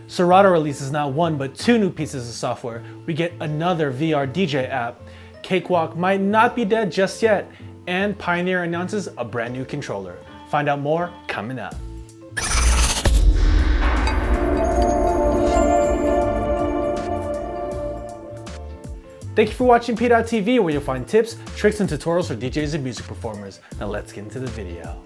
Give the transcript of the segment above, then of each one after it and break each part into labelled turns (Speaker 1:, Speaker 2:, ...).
Speaker 1: Serato releases not one but two new pieces of software. We get another VR DJ app. Cakewalk might not be dead just yet, and Pioneer announces a brand new controller. Find out more coming up. Thank you for watching PDot TV, where you'll find tips, tricks, and tutorials for DJs and music performers. Now let's get into the video.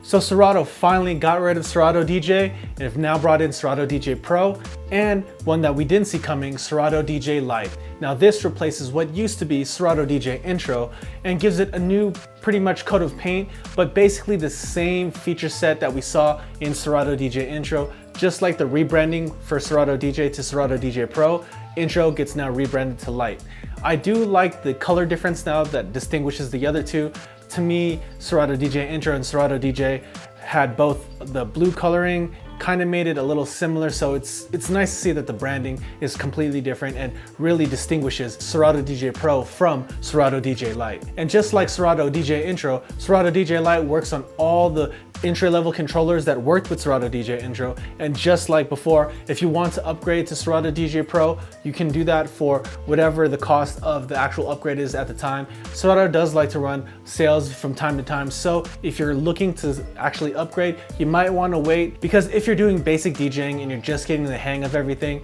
Speaker 1: So Serato finally got rid of Serato DJ and have now brought in Serato DJ Pro and one that we didn't see coming, Serato DJ Lite. Now this replaces what used to be Serato DJ Intro and gives it a new pretty much coat of paint, but basically the same feature set that we saw in Serato DJ Intro. Just like the rebranding for Serato DJ to Serato DJ Pro, Intro gets now rebranded to Lite. I do like the color difference now that distinguishes the other two. To me, Serato DJ Intro and Serato DJ had both the blue coloring, kind of made it a little similar, so it's nice to see that the branding is completely different and really distinguishes Serato DJ Pro from Serato DJ Lite. And just like Serato DJ Intro, Serato DJ Lite works on all the entry-level controllers that worked with Serato DJ Intro, and just like before, if you want to upgrade to Serato DJ Pro, you can do that for whatever the cost of the actual upgrade is at the time. Serato does like to run sales from time to time, so if you're looking to actually upgrade, you might want to wait, because if you're doing basic DJing and you're just getting the hang of everything,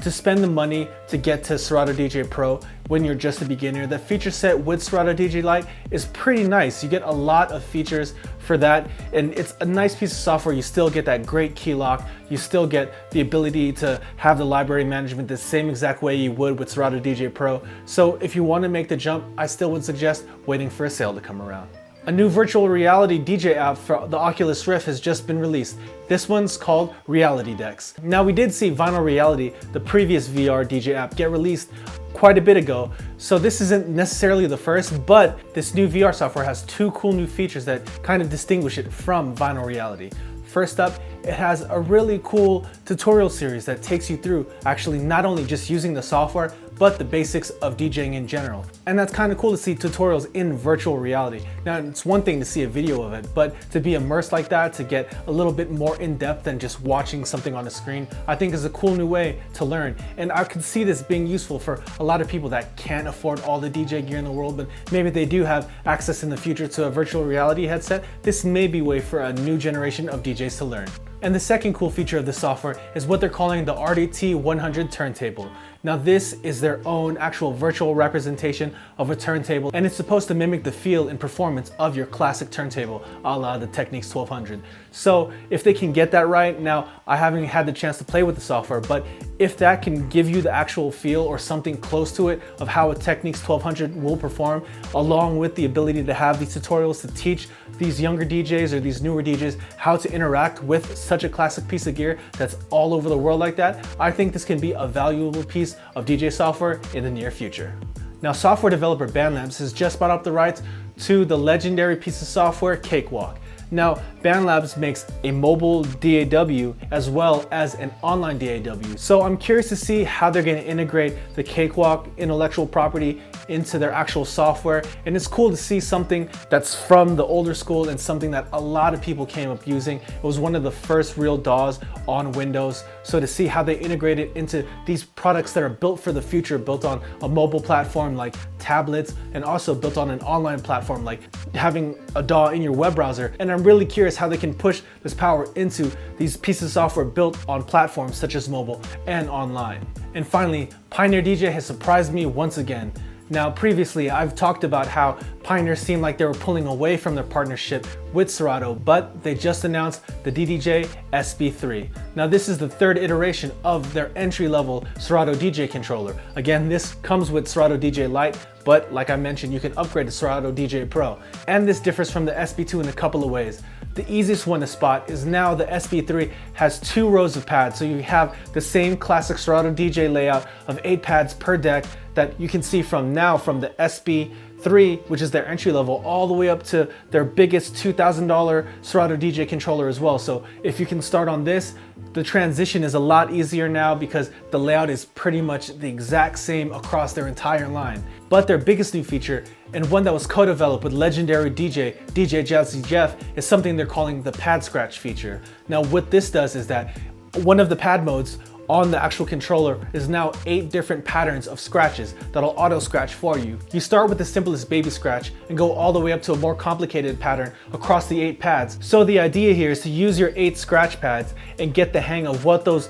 Speaker 1: to spend the money to get to Serato DJ Pro when you're just a beginner, the feature set with Serato DJ Lite is pretty nice. You get a lot of features for that, and it's a nice piece of software. You still get that great key lock. You still get the ability to have the library management the same exact way you would with Serato DJ Pro. So if you want to make the jump, I still would suggest waiting for a sale to come around. A new virtual reality DJ app for the Oculus Rift has just been released. This one's called Reality Decks. Now we did see Vinyl Reality, the previous VR DJ app, get released quite a bit ago, so this isn't necessarily the first, but this new VR software has two cool new features that kind of distinguish it from Vinyl Reality. First up, it has a really cool tutorial series that takes you through actually not only just using the software, but the basics of DJing in general. And that's kind of cool to see tutorials in virtual reality. Now, it's one thing to see a video of it, but to be immersed like that, to get a little bit more in depth than just watching something on a screen, I think is a cool new way to learn. And I could see this being useful for a lot of people that can't afford all the DJ gear in the world, but maybe they do have access in the future to a virtual reality headset. This may be a way for a new generation of DJs to learn. And the second cool feature of this software is what they're calling the RDT100 turntable. Now this is their own actual virtual representation of a turntable, and it's supposed to mimic the feel and performance of your classic turntable, a la the Technics 1200. So if they can get that right, now I haven't had the chance to play with the software, but if that can give you the actual feel or something close to it of how a Technics 1200 will perform, along with the ability to have these tutorials to teach these younger DJs or these newer DJs how to interact with such a classic piece of gear that's all over the world like that, I think this can be a valuable piece of DJ software in the near future. Now, software developer BandLabs has just bought up the rights to the legendary piece of software Cakewalk. Now, BandLabs makes a mobile DAW as well as an online DAW. So I'm curious to see how they're going to integrate the Cakewalk intellectual property into their actual software. And it's cool to see something that's from the older school and something that a lot of people came up using. It was one of the first real DAWs on Windows. So to see how they integrate it into these products that are built for the future, built on a mobile platform like tablets, and also built on an online platform like having a DAW in your web browser. And I'm really curious how they can push this power into these pieces of software built on platforms such as mobile and online. And finally, Pioneer DJ has surprised me once again. Now, previously, I've talked about how Pioneer seemed like they were pulling away from their partnership with Serato, but they just announced the DDJ-SB3. Now, this is the third iteration of their entry-level Serato DJ controller. Again, this comes with Serato DJ Lite, but like I mentioned, you can upgrade to Serato DJ Pro. And this differs from the SB2 in a couple of ways. The easiest one to spot is now the SB3 has 2 rows of pads, so you have the same classic Serato DJ layout of 8 pads per deck that you can see from the SB3, which is their entry level, all the way up to their biggest $2,000 Serato DJ controller as well. So if you can start on this, the transition is a lot easier now because the layout is pretty much the exact same across their entire line. But their biggest new feature, and one that was co-developed with legendary DJ Jazzy Jeff, is something they're calling the pad scratch feature. Now what this does is that one of the pad modes on the actual controller is now 8 different patterns of scratches that'll auto scratch for you. You start with the simplest baby scratch and go all the way up to a more complicated pattern across the 8 pads. So the idea here is to use your 8 scratch pads and get the hang of what those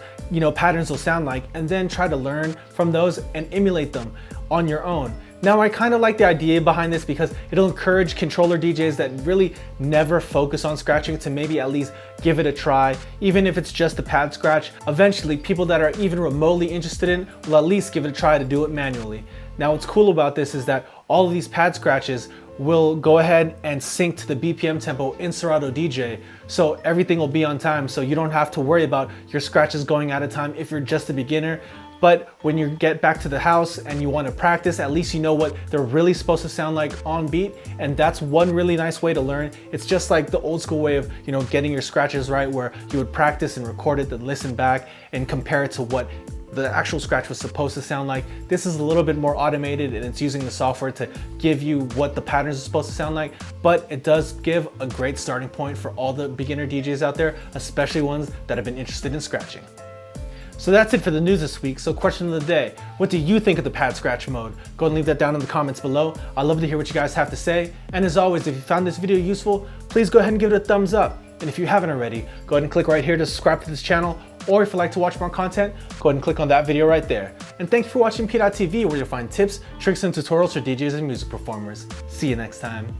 Speaker 1: patterns will sound like, and then try to learn from those and emulate them on your own. Now, I kind of like the idea behind this because it'll encourage controller DJs that really never focus on scratching to maybe at least give it a try, even if it's just a pad scratch. Eventually, people that are even remotely interested in will at least give it a try to do it manually. Now, what's cool about this is that all of these pad scratches will go ahead and sync to the BPM tempo in Serato DJ, so everything will be on time, so you don't have to worry about your scratches going out of time if you're just a beginner. But when you get back to the house and you want to practice, at least you know what they're really supposed to sound like on beat, and that's one really nice way to learn. It's just like the old school way of getting your scratches right, where you would practice and record it, then listen back and compare it to what the actual scratch was supposed to sound like. This is a little bit more automated, and it's using the software to give you what the patterns are supposed to sound like, but it does give a great starting point for all the beginner DJs out there, especially ones that have been interested in scratching. So that's it for the news this week. So question of the day, what do you think of the pad scratch mode? Go and leave that down in the comments below. I'd love to hear what you guys have to say. And as always, if you found this video useful, please go ahead and give it a thumbs up. And if you haven't already, go ahead and click right here to subscribe to this channel. Or if you'd like to watch more content, go ahead and click on that video right there. And thank you for watching PDot TV, where you'll find tips, tricks, and tutorials for DJs and music performers. See you next time.